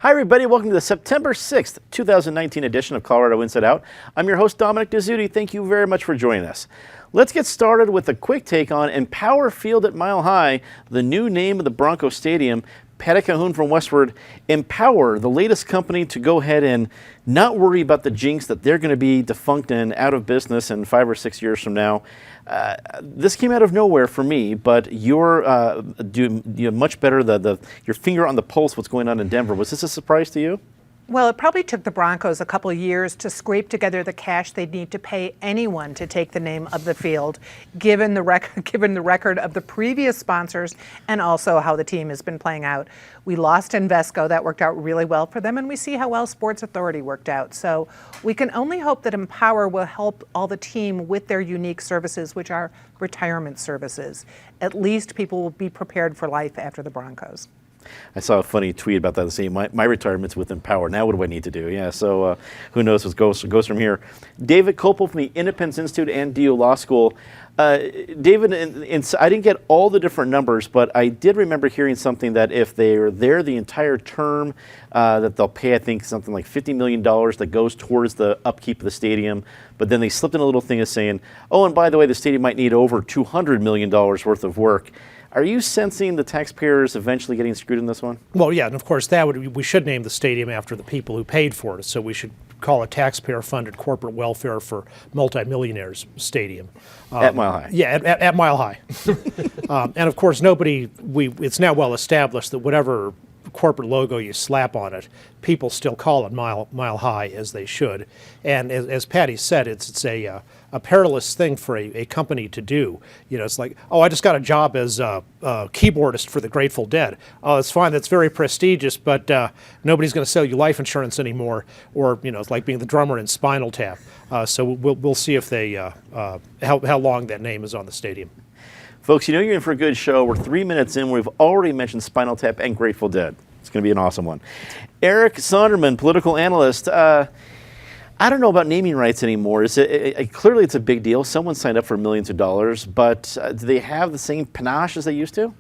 Hi, everybody. Welcome to the September 6th, 2019 edition of Colorado Inside Out. I'm your host, Dominic Dezzutti. Thank you very much for joining us. Let's get started with a quick take on Empower Field at Mile High, the new name of the Bronco Stadium. Patty Cahoon from Westward. Empower, the latest company to go ahead and not worry about the jinx that they're going to be defunct and out of business in 5 or 6 years from now. This came out of nowhere for me, but you're doing much better. Your finger on the pulse, what's going on in Denver. Was this a surprise to you? Well, it probably took the Broncos a couple of years to scrape together the cash they'd need to pay anyone to take the name of the field, given the record of the previous sponsors and also how the team has been playing out. We lost Invesco. That worked out really well for them, and we see how well Sports Authority worked out. So we can only hope that Empower will help all the team with their unique services, which are retirement services. At least people will be prepared for life after the Broncos. I saw a funny tweet about that saying, my retirement's with Empower. Now what do I need to do? Yeah, so who knows what goes from here. David Copel from the Independence Institute and DU Law School. David, I didn't get all the different numbers, but I did remember hearing something that if they are there the entire term, that they'll pay, I think, something like $50 million that goes towards the upkeep of the stadium. But then they slipped in a little thing of saying, oh, and by the way, the stadium might need over $200 million worth of work. Are you sensing the taxpayers eventually getting screwed in this one? Well, yeah, and of course we should name the stadium after the people who paid for it. So we should call it taxpayer-funded corporate welfare for multimillionaires stadium. At Mile High. Yeah, at Mile High. And of course, it's now well established that whatever corporate logo you slap on it, people still call it Mile High, as they should. And as Patty said, it's a perilous thing for a company to do. You know, it's like, oh, I just got a job as a keyboardist for the Grateful Dead. Oh, it's fine. That's very prestigious, but nobody's going to sell you life insurance anymore. Or, you know, it's like being the drummer in Spinal Tap. So we'll see if they how long that name is on the stadium. Folks, you know you're in for a good show. We're 3 minutes in. We've already mentioned Spinal Tap and Grateful Dead. It's going to be an awesome one. Eric Sonderman, political analyst. I don't know about naming rights anymore. Clearly it's a big deal. Someone signed up for millions of dollars, but do they have the same panache as they used to?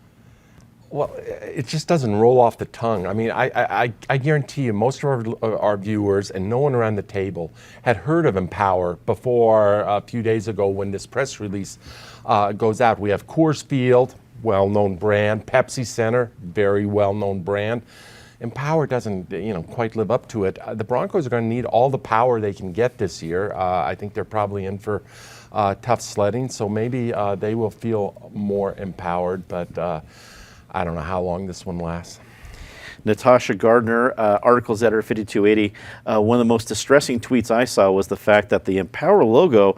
Well, it just doesn't roll off the tongue. I mean, I guarantee you most of our viewers and no one around the table had heard of Empower before a few days ago when this press release goes out. We have Coors Field, well-known brand. Pepsi Center, very well-known brand. Empower doesn't, quite live up to it. The Broncos are going to need all the power they can get this year. I think they're probably in for tough sledding, so maybe they will feel more empowered, but I don't know how long this one lasts. Natasha Gardner, articles editor 5280. One of the most distressing tweets I saw was the fact that the Empower logo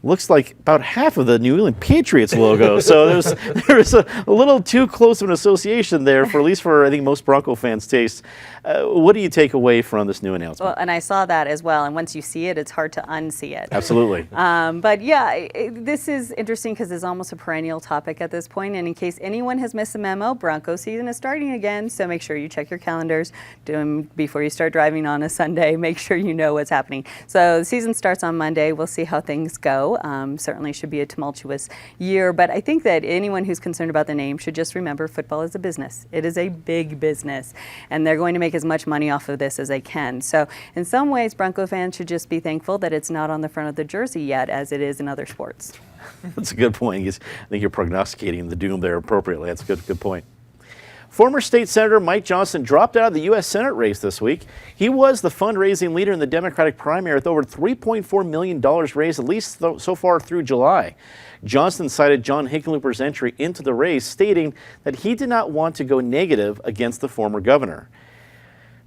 looks like about half of the New England Patriots logo. So there's a little too close of an association there, at least for I think most Bronco fans' taste. What do you take away from this new announcement? Well, and I saw that as well. And once you see it, it's hard to unsee it. Absolutely. But yeah, this is interesting because it's almost a perennial topic at this point. And in case anyone has missed the memo, Bronco season is starting again. So make sure you check your calendars before you start driving on a Sunday. Make sure you know what's happening. So the season starts on Monday. We'll see how things go. Certainly should be a tumultuous year. But I think that anyone who's concerned about the name should just remember football is a business. It is a big business. And they're going to make as much money off of this as they can. So in some ways, Bronco fans should just be thankful that it's not on the front of the jersey yet, as it is in other sports. That's a good point. I think you're prognosticating the doom there appropriately. That's a good point. Former State Senator Mike Johnston dropped out of the U.S. Senate race this week. He was the fundraising leader in the Democratic primary with over $3.4 million raised, at least so far through July. Johnston cited John Hickenlooper's entry into the race, stating that he did not want to go negative against the former governor.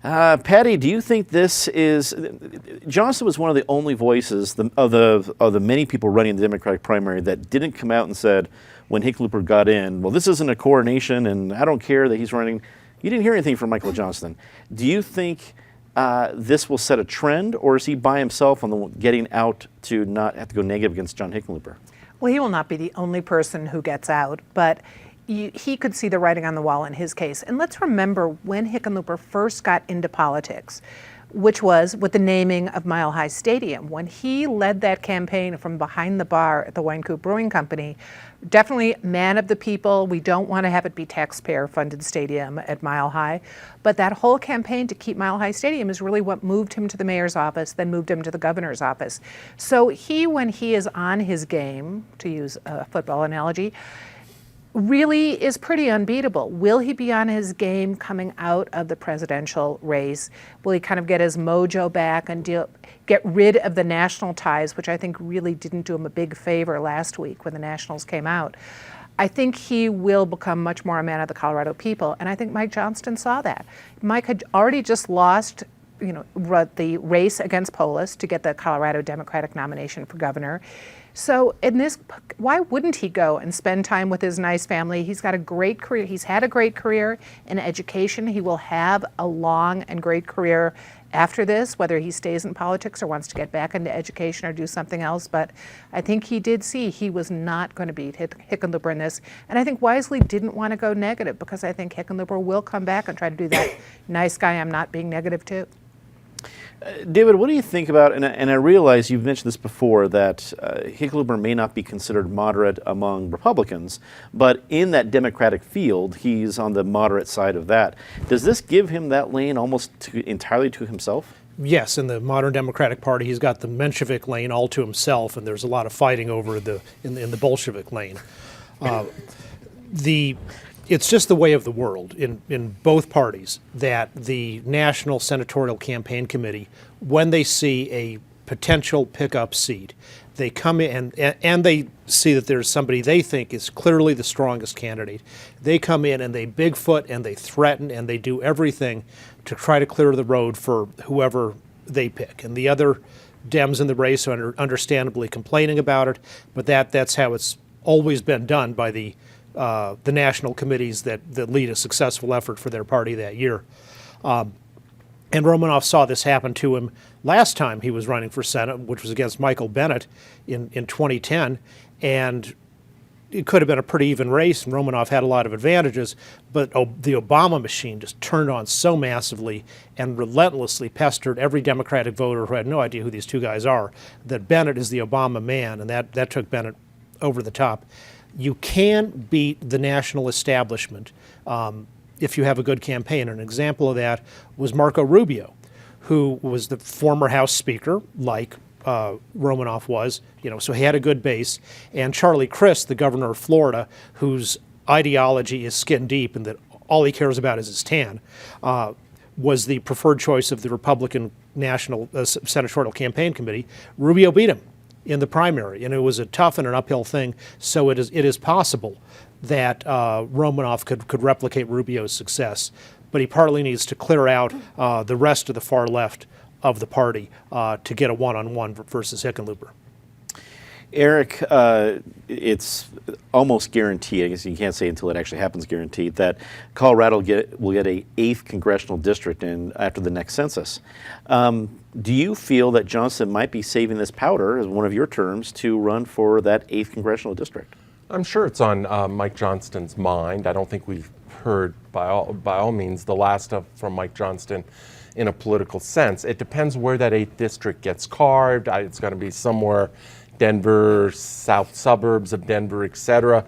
Patty, do you think this is... Johnston was one of the only voices of the many people running the Democratic primary that didn't come out and said, when Hickenlooper got in, well, this isn't a coronation, and I don't care that he's running. You didn't hear anything from Michael Johnston. Do you think this will set a trend, or is he by himself on the getting out to not have to go negative against John Hickenlooper? Well, he will not be the only person who gets out, but he could see the writing on the wall in his case. And let's remember when Hickenlooper first got into politics, which was with the naming of Mile High Stadium. When he led that campaign from behind the bar at the Wine Coupe Brewing Company, definitely man of the people. We don't want to have it be taxpayer-funded stadium at Mile High. But that whole campaign to keep Mile High Stadium is really what moved him to the mayor's office, then moved him to the governor's office. So when he is on his game, to use a football analogy, really is pretty unbeatable. Will he be on his game coming out of the presidential race? Will he kind of get his mojo back and get rid of the national ties, which I think really didn't do him a big favor last week when the Nationals came out? I think he will become much more a man of the Colorado people, and I think Mike Johnston saw that. Mike had already just lost the race against Polis to get the Colorado Democratic nomination for governor. So why wouldn't he go and spend time with his nice family? He's got a great career. He's had a great career in education. He will have a long and great career after this, whether he stays in politics or wants to get back into education or do something else. But I think he did see he was not going to beat Hickenlooper in this. And I think Wisely didn't want to go negative, because I think Hickenlooper will come back and try to do that nice guy, I'm not being negative too. David, what do you think about, and I realize you've mentioned this before, that Hickenlooper may not be considered moderate among Republicans, but in that Democratic field, he's on the moderate side of that. Does this give him that lane almost entirely to himself? Yes, in the modern Democratic Party, he's got the Menshevik lane all to himself, and there's a lot of fighting over in the Bolshevik lane. It's just the way of the world in both parties that the National Senatorial Campaign Committee, when they see a potential pickup seat, they come in and they see that there's somebody they think is clearly the strongest candidate. They come in and they bigfoot and they threaten and they do everything to try to clear the road for whoever they pick. And the other Dems in the race are understandably complaining about it, but that's how it's always been done by the national committees that lead a successful effort for their party that year. And Romanoff saw this happen to him last time he was running for Senate, which was against Michael Bennet in 2010. And it could have been a pretty even race, and Romanoff had a lot of advantages, but the Obama machine just turned on so massively and relentlessly pestered every Democratic voter who had no idea who these two guys are, that Bennet is the Obama man, and that took Bennet over the top. You can beat the national establishment if you have a good campaign. An example of that was Marco Rubio, who was the former House Speaker, like Romanoff was, so he had a good base. And Charlie Crist, the governor of Florida, whose ideology is skin deep and that all he cares about is his tan, was the preferred choice of the Republican National Senatorial Campaign Committee. Rubio beat him in the primary, and it was a tough and an uphill thing. So it is possible that Romanoff could replicate Rubio's success, but he partly needs to clear out the rest of the far left of the party to get a one-on-one versus Hickenlooper. Eric, it's almost guaranteed, I guess you can't say until it actually happens guaranteed, that Colorado will get a 8th congressional district after the next census. Do you feel that Johnston might be saving this powder, as one of your terms, to run for that 8th congressional district? I'm sure it's on Mike Johnston's mind. I don't think we've heard by all means the last from Mike Johnston in a political sense. It depends where that 8th district gets carved. It's going to be somewhere Denver, south suburbs of Denver, etc.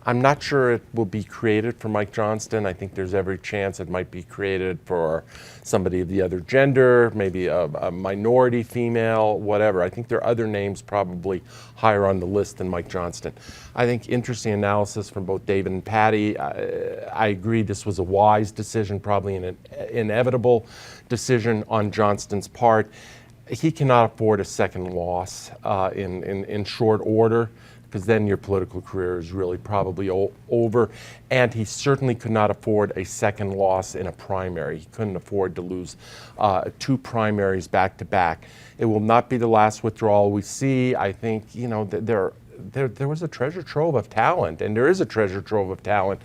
I'm not sure it will be created for Mike Johnston. I think there's every chance it might be created for somebody of the other gender, maybe a minority female, whatever. I think there are other names probably higher on the list than Mike Johnston. I think interesting analysis from both David and Patty. I agree this was a wise decision, probably an inevitable decision on Johnston's part. He cannot afford a second loss in short order, because then your political career is really probably over. And he certainly could not afford a second loss in a primary. He couldn't afford to lose 2 primaries back to back. It will not be the last withdrawal we see. I think, there was a treasure trove of talent, and there is a treasure trove of talent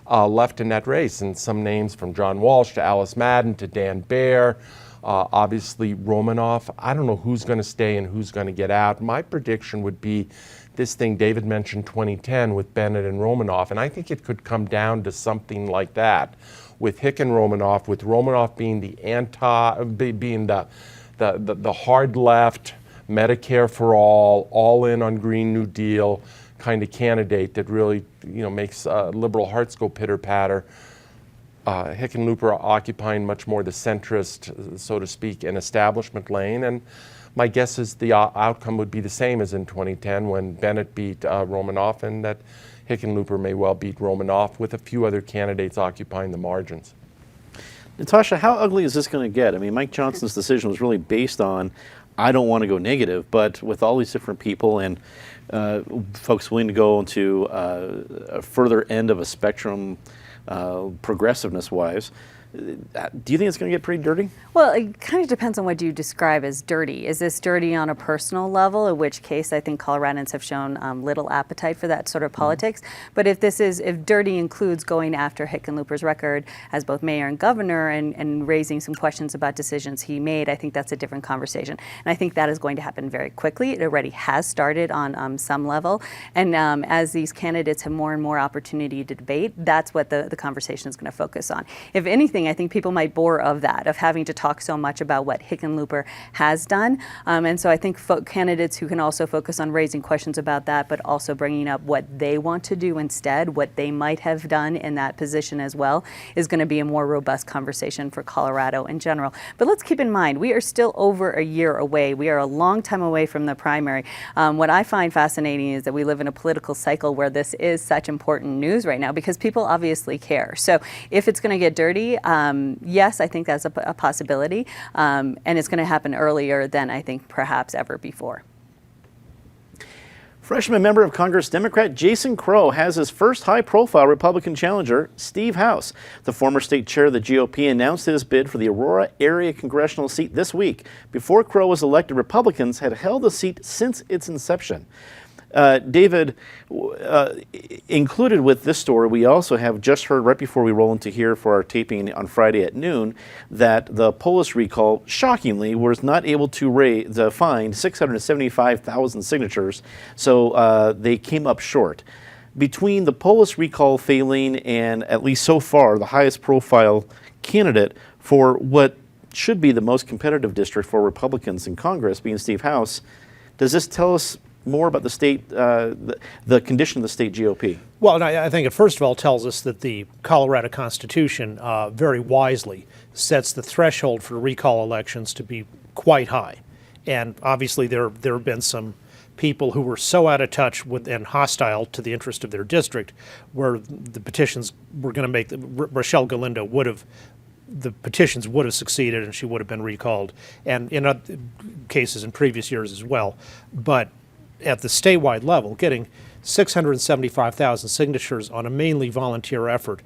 left in that race. And some names from John Walsh to Alice Madden to Dan Baer. Obviously, Romanoff. I don't know who's going to stay and who's going to get out. My prediction would be this thing David mentioned 2010 with Bennett and Romanoff, and I think it could come down to something like that, with Hick and Romanoff, with Romanoff being being the hard left, Medicare for all in on Green New Deal kind of candidate that really, makes liberal hearts go pitter-patter. Hickenlooper occupying much more the centrist, so to speak, and establishment lane. And my guess is the outcome would be the same as in 2010 when Bennett beat Romanoff, and that Hickenlooper may well beat Romanoff with a few other candidates occupying the margins. Natasha, how ugly is this going to get? I mean, Mike Johnston's decision was really based on, I don't want to go negative, but with all these different people and folks willing to go into a further end of a spectrum, progressiveness-wise, do you think it's going to get pretty dirty? Well, it kind of depends on what you describe as dirty. Is this dirty on a personal level, in which case I think Coloradans have shown little appetite for that sort of politics. But if dirty includes going after Hickenlooper's record as both mayor and governor and raising some questions about decisions he made, I think that's a different conversation. And I think that is going to happen very quickly. It already has started on some level. And as these candidates have more and more opportunity to debate, that's what the conversation is going to focus on. If anything, I think people might bore of that, of having to talk so much about what Hickenlooper has done. And so I think candidates who can also focus on raising questions about that, but also bringing up what they want to do instead, what they might have done in that position as well, is going to be a more robust conversation for Colorado in general. But let's keep in mind, we are still over a year away. We are a long time away from the primary. What I find fascinating is that we live in a political cycle where this is such important news right now because people obviously care. So if it's going to get dirty, yes, I think that's a possibility, and it's going to happen earlier than I think perhaps ever before. Freshman member of Congress Democrat Jason Crow has his first high-profile Republican challenger, Steve House. The former state chair of the GOP announced his bid for the Aurora area congressional seat this week. Before Crow was elected, Republicans had held the seat since its inception. David, included with this story, we also have just heard right before we roll into here for our taping on Friday at noon that the Polis recall, shockingly, was not able to find 675,000 signatures, so they came up short. Between the Polis recall failing and, at least so far, the highest profile candidate for what should be the most competitive district for Republicans in Congress, being Steve House, does this tell us more about the state, the condition of the state GOP? Well, I think it first of all tells us that the Colorado Constitution very wisely sets the threshold for recall elections to be quite high. And obviously there have been some people who were so out of touch with and hostile to the interest of their district where the petitions were going to make, Rochelle Galindo the petitions would have succeeded and she would have been recalled, and in other cases in previous years as well. But at the statewide level, getting 675,000 signatures on a mainly volunteer effort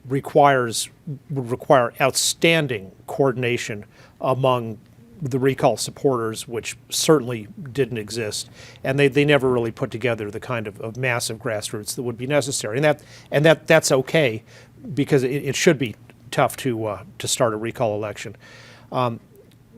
would require outstanding coordination among the recall supporters, which certainly didn't exist, and they never really put together the kind of massive grassroots that would be necessary, and that's okay because it should be tough to start a recall election.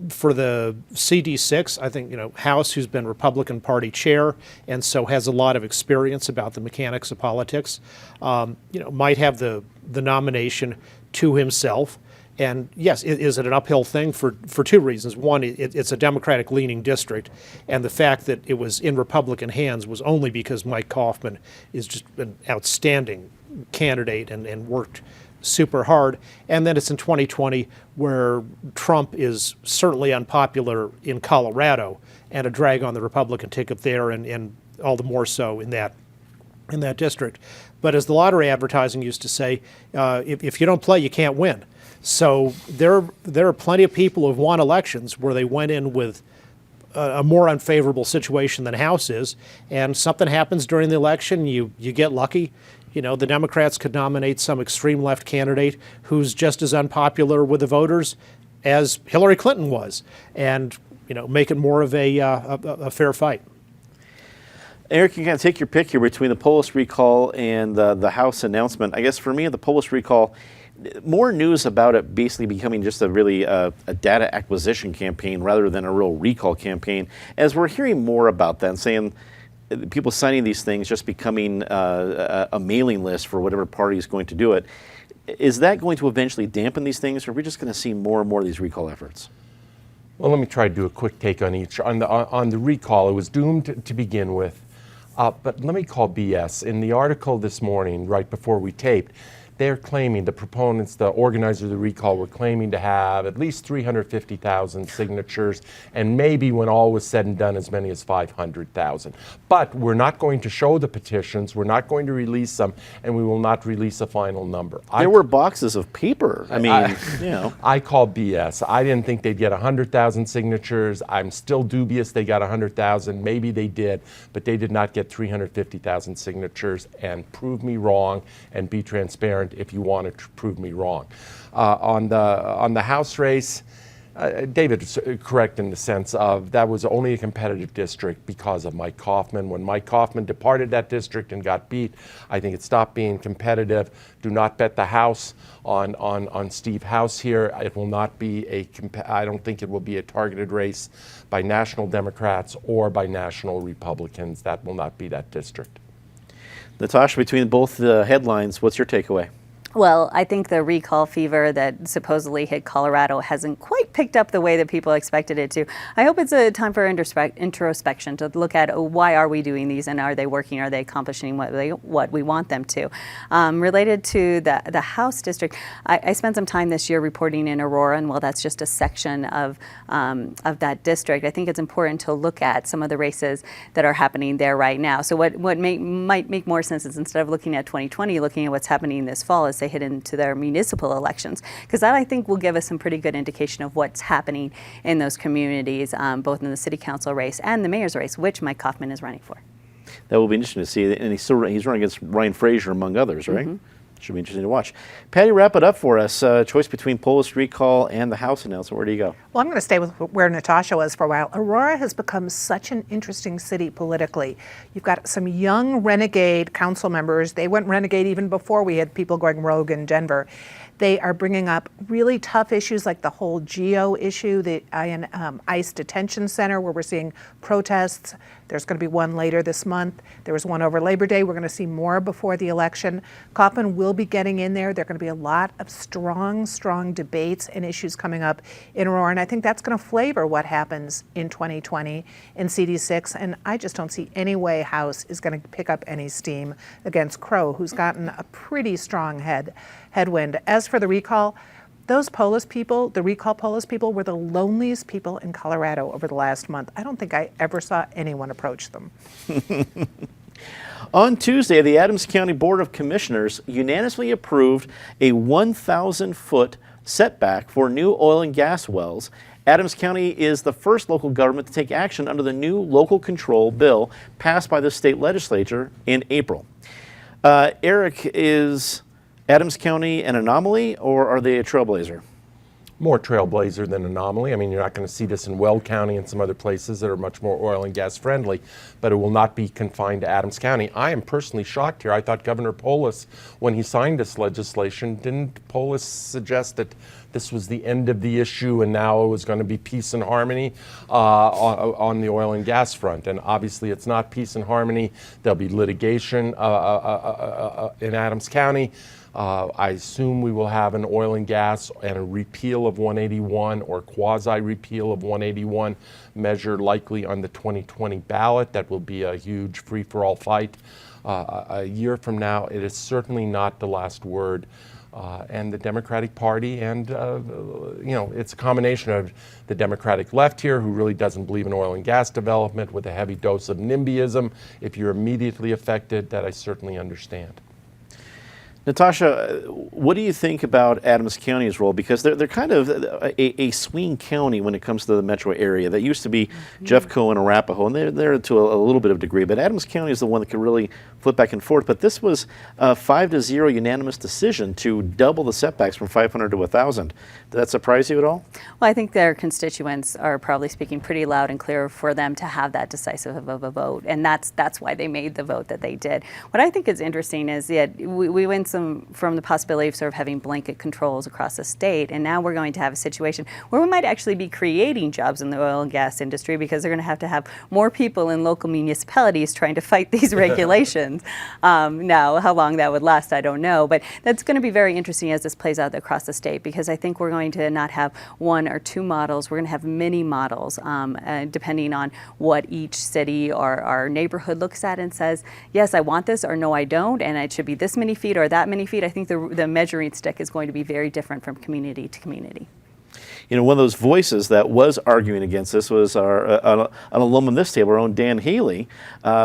For the CD6, I think House, who's been Republican Party chair and so has a lot of experience about the mechanics of politics, might have the nomination to himself. And yes, is it an uphill thing for two reasons? One, it's a Democratic-leaning district, and the fact that it was in Republican hands was only because Mike Kaufman is just an outstanding candidate and worked super hard. And then it's in 2020 where Trump is certainly unpopular in Colorado and a drag on the Republican ticket there, and all the more so in that district. But as the lottery advertising used to say, if you don't play, you can't win. So there are plenty of people who've won elections where they went in with a more unfavorable situation than House is, and something happens during the election, you get lucky. The Democrats could nominate some extreme left candidate who's just as unpopular with the voters as Hillary Clinton was, and make it more of a fair fight. Eric, you can take your pick here between the Polis recall and the House announcement. I guess for me, the Polis recall, more news about it basically becoming just a really a data acquisition campaign rather than a real recall campaign, as we're hearing more about that and saying people signing these things just becoming a mailing list for whatever party is going to do it. Is that going to eventually dampen these things, or are we just going to see more and more of these recall efforts? Well, let me try to do a quick take on each. On the recall, it was doomed to begin with, but let me call BS. In the article this morning, right before we taped, they're claiming, the proponents, the organizers of the recall were claiming to have at least 350,000 signatures, and maybe when all was said and done, as many as 500,000. But we're not going to show the petitions, we're not going to release them, and we will not release a final number. There were boxes of paper. I mean, you know. I call BS. I didn't think they'd get 100,000 signatures. I'm still dubious they got 100,000. Maybe they did, but they did not get 350,000 signatures. And prove me wrong and be transparent if you want to prove me wrong. On the House race, David is correct in the sense of that was only a competitive district because of Mike Kaufman. When Mike Kaufman departed that district and got beat, I think it stopped being competitive. Do not bet the House on Steve House here. It will not be I don't think it will be a targeted race by national Democrats or by national Republicans. That will not be that district. Natasha, between both the headlines, what's your takeaway? Well, I think the recall fever that supposedly hit Colorado hasn't quite picked up the way that people expected it to. I hope it's a time for introspection to look at why are we doing these and are they working? Are they accomplishing what we want them to? Related to the House district, I spent some time this year reporting in Aurora, and while that's just a section of that district, I think it's important to look at some of the races that are happening there right now. So what might make more sense is instead of looking at 2020, looking at what's happening this fall as they hit into their municipal elections, because that I think will give us some pretty good indication of what's happening in those communities, both in the city council race and the mayor's race, which Mike Kaufman is running for. That will be interesting to see, and he's running against Ryan Fraser, among others, right? Mm-hmm. Should be interesting to watch. Patty, wrap it up for us. Choice between Polis recall and the House announcement. Where do you go? Well, I'm going to stay with where Natasha was for a while. Aurora has become such an interesting city politically. You've got some young renegade council members. They went renegade even before we had people going rogue in Denver. They are bringing up really tough issues like the whole GEO issue, the ICE detention center, where we're seeing protests. There's going to be one later this month. There was one over Labor Day. We're going to see more before the election. Kaufman will be getting in there. There are going to be a lot of strong debates and issues coming up in Aurora, and I think that's going to flavor what happens in 2020 in CD6, and I just don't see any way House is going to pick up any steam against Crow, who's gotten a pretty strong headwind. As for the recall, those Polis people, the recall Polis people, were the loneliest people in Colorado over the last month. I don't think I ever saw anyone approach them. On Tuesday, the Adams County Board of Commissioners unanimously approved a 1,000-foot setback for new oil and gas wells. Adams County is the first local government to take action under the new local control bill passed by the state legislature in April. Eric, is Adams County an anomaly, or are they a trailblazer? More trailblazer than anomaly. I mean, you're not going to see this in Weld County and some other places that are much more oil and gas friendly, but it will not be confined to Adams County. I am personally shocked here. I thought Governor Polis, when he signed this legislation, didn't Polis suggest that this was the end of the issue and now it was going to be peace and harmony on the oil and gas front? And obviously it's not peace and harmony. There'll be litigation in Adams County. I assume we will have an oil and gas and a repeal of 181 or quasi-repeal of 181 measure likely on the 2020 ballot. That will be a huge free-for-all fight. A year from now, it is certainly not the last word. And the Democratic Party and, it's a combination of the Democratic left here who really doesn't believe in oil and gas development with a heavy dose of NIMBYism. If you're immediately affected, that I certainly understand. Natasha, what do you think about Adams County's role? Because they're kind of a swing county when it comes to the metro area. That used to be Jeffco and Arapahoe, and they're there to a little bit of degree. But Adams County is the one that could really flip back and forth. But this was a 5-0 unanimous decision to double the setbacks from 500 to 1,000. Did that surprise you at all? Well, I think their constituents are probably speaking pretty loud and clear for them to have that decisive of a vote, and that's why they made the vote that they did. What I think is interesting is that we went from the possibility of sort of having blanket controls across the state, and now we're going to have a situation where we might actually be creating jobs in the oil and gas industry because they're going to have more people in local municipalities trying to fight these regulations. Now, how long that would last, I don't know, but that's going to be very interesting as this plays out across the state, because I think we're going to not have one or two models, we're going to have many models, depending on what each city or our neighborhood looks at and says, yes, I want this, or no, I don't, and it should be this many feet or that many feet. I think the measuring stick is going to be very different from community to community. You know, one of those voices that was arguing against this was an alum on this table, our own Dan Haley,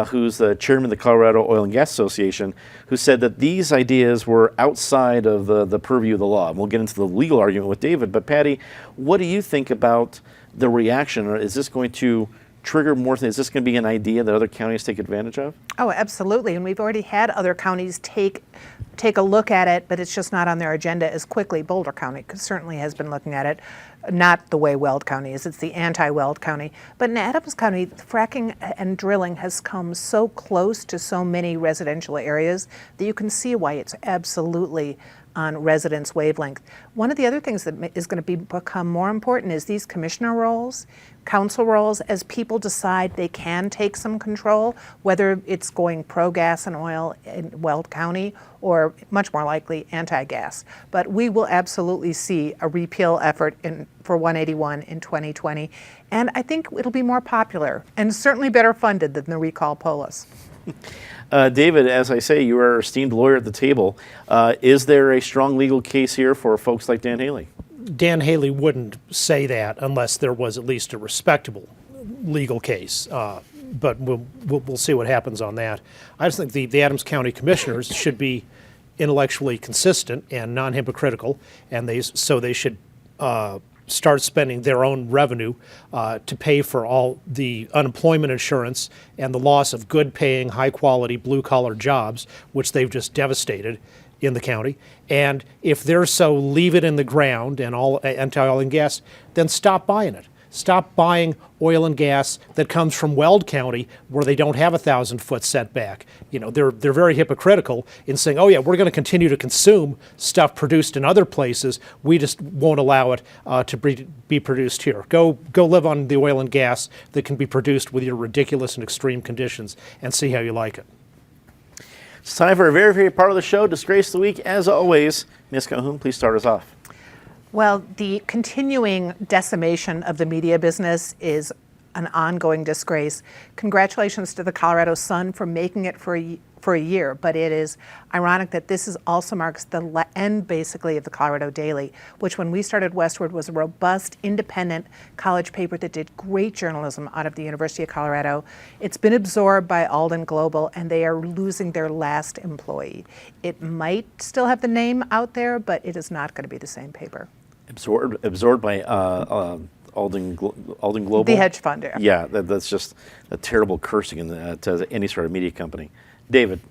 who's the chairman of the Colorado Oil and Gas Association, who said that these ideas were outside of the purview of the law. And we'll get into the legal argument with David. But Patty, what do you think about the reaction? Or is this going to trigger more things? Is this going to be an idea that other counties take advantage of? Oh, absolutely. And we've already had other counties take a look at it, but it's just not on their agenda as quickly. Boulder County certainly has been looking at it, not the way Weld County is. It's the anti-Weld County. But in Adams County, fracking and drilling has come so close to so many residential areas that you can see why it's absolutely on residents' wavelength. One of the other things that is going to become more important is these commissioner roles, council roles, as people decide they can take some control, whether it's going pro-gas and oil in Weld County or much more likely anti-gas. But we will absolutely see a repeal effort for 181 in 2020. And I think it'll be more popular and certainly better funded than the recall Polis. David, as I say, you are an esteemed lawyer at the table. Is there a strong legal case here for folks like Dan Haley? Dan Haley wouldn't say that unless there was at least a respectable legal case. But we'll see what happens on that. I just think the Adams County Commissioners should be intellectually consistent and non-hypocritical, and they should start spending their own revenue to pay for all the unemployment insurance and the loss of good-paying, high-quality, blue-collar jobs, which they've just devastated in the county. And if they're so leave it in the ground and all anti-oil and gas, then stop buying it. Stop buying oil and gas that comes from Weld County, where they don't have a 1,000-foot setback. You know, they're very hypocritical in saying, oh yeah, we're going to continue to consume stuff produced in other places. We just won't allow it to be produced here. Go live on the oil and gas that can be produced with your ridiculous and extreme conditions and see how you like it. It's time for a very, very part of the show, Disgrace of the Week. As always, Ms. Calhoun, please start us off. Well, the continuing decimation of the media business is an ongoing disgrace. Congratulations to the Colorado Sun for making it for a year, but it is ironic that this also marks the end, basically, of the Colorado Daily, which when we started Westward was a robust, independent college paper that did great journalism out of the University of Colorado. It's been absorbed by Alden Global, and they are losing their last employee. It might still have the name out there, but it is not going to be the same paper. Absorbed by Alden Global? The hedge fund. Yeah, that's just a terrible cursing to any sort of media company. David.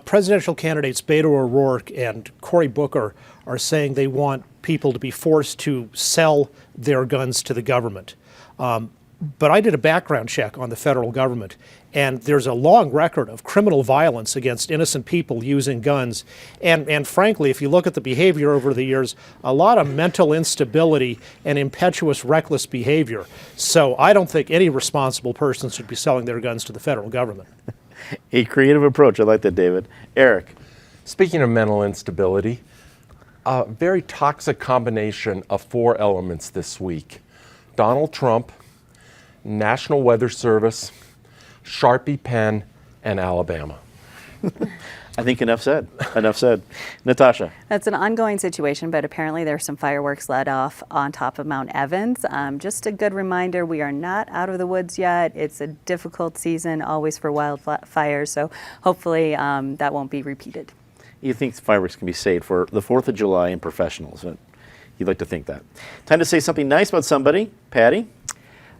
Presidential candidates Beto O'Rourke and Cory Booker are saying they want people to be forced to sell their guns to the government. But I did a background check on the federal government, and there's a long record of criminal violence against innocent people using guns. And frankly, if you look at the behavior over the years, a lot of mental instability and impetuous, reckless behavior. So I don't think any responsible person should be selling their guns to the federal government. A creative approach. I like that, David. Eric. Speaking of mental instability, a very toxic combination of 4 elements this week. Donald Trump, National Weather Service, Sharpie pen, and Alabama. I think enough said. Enough said. Natasha. That's an ongoing situation, but apparently there's some fireworks let off on top of Mount Evans. Just a good reminder, we are not out of the woods yet. It's a difficult season, always for wildfires, so hopefully that won't be repeated. You think fireworks can be saved for the 4th of July and professionals. You'd like to think that. Time to say something nice about somebody. Patty?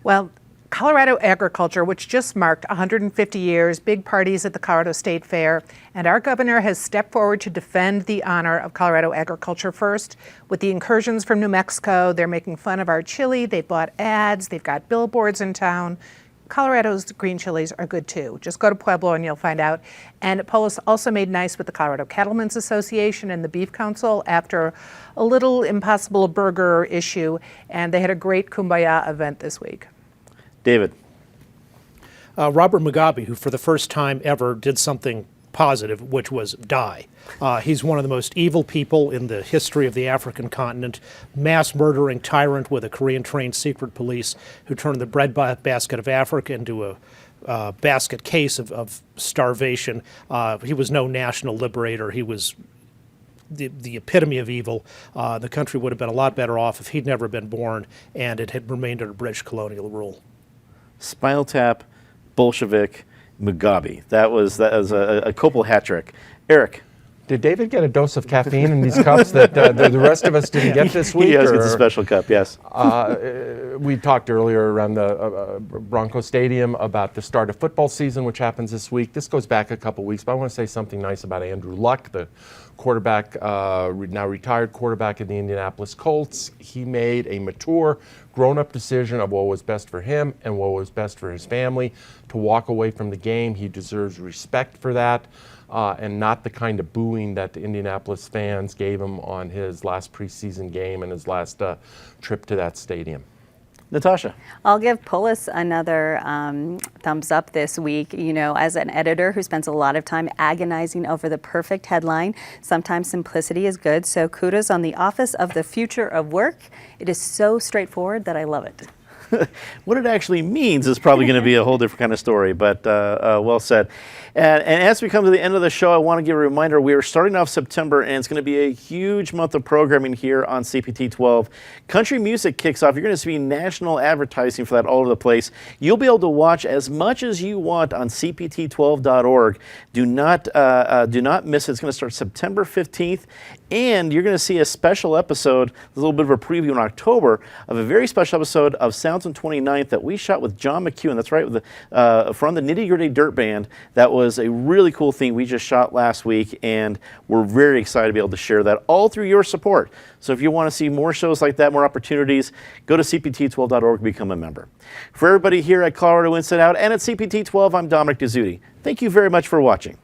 Well, Colorado agriculture, which just marked 150 years, big parties at the Colorado State Fair, and our governor has stepped forward to defend the honor of Colorado agriculture first. With the incursions from New Mexico, they're making fun of our chili, they bought ads, they've got billboards in town. Colorado's green chilies are good too. Just go to Pueblo and you'll find out. And Polis also made nice with the Colorado Cattlemen's Association and the Beef Council after a little Impossible Burger issue, and they had a great Kumbaya event this week. David. Robert Mugabe, who for the first time ever did something positive, which was die. He's one of the most evil people in the history of the African continent, mass murdering tyrant with a Korean-trained secret police who turned the breadbasket of Africa into a basket case of starvation. He was no national liberator. He was the epitome of evil. The country would have been a lot better off if he'd never been born and it had remained under British colonial rule. Spinal Tap, Bolshevik, Mugabe. That was a Copel hat trick. Eric. Did David get a dose of caffeine in these cups that the rest of us didn't get this week? He does get a special cup, yes. We talked earlier around the Bronco Stadium about the start of football season, which happens this week. This goes back a couple weeks, but I want to say something nice about Andrew Luck, the quarterback, now retired quarterback of the Indianapolis Colts. He made a mature, grown-up decision of what was best for him and what was best for his family to walk away from the game. He deserves respect for that. And not the kind of booing that the Indianapolis fans gave him on his last preseason game and his last trip to that stadium. Natasha. I'll give Polis another thumbs up this week. You know, as an editor who spends a lot of time agonizing over the perfect headline, sometimes simplicity is good. So kudos on the Office of the Future of Work. It is so straightforward that I love it. What it actually means is probably going to be a whole different kind of story, but well said. And as we come to the end of the show, I want to give a reminder, we are starting off September, and it's going to be a huge month of programming here on CPT 12. Country music kicks off. You're going to see national advertising for that all over the place. You'll be able to watch as much as you want on cpt12.org. Do not miss it. It's going to start September 15th, and you're going to see a special episode, a little bit of a preview in October, of a very special episode of Sounds on 29th that we shot with John McEwen. That's right, with from the Nitty Gritty Dirt Band. That was a really cool thing we just shot last week, and we're very excited to be able to share that all through your support. So if you want to see more shows like that, more opportunities, go to cpt12.org and become a member. For everybody here at Colorado Inside Out and at CPT 12, I'm Dominic Dezzutti. Thank you very much for watching.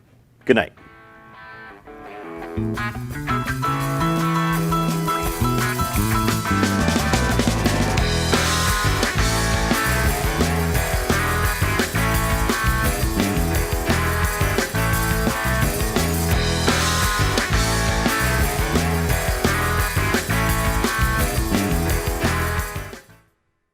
Good night.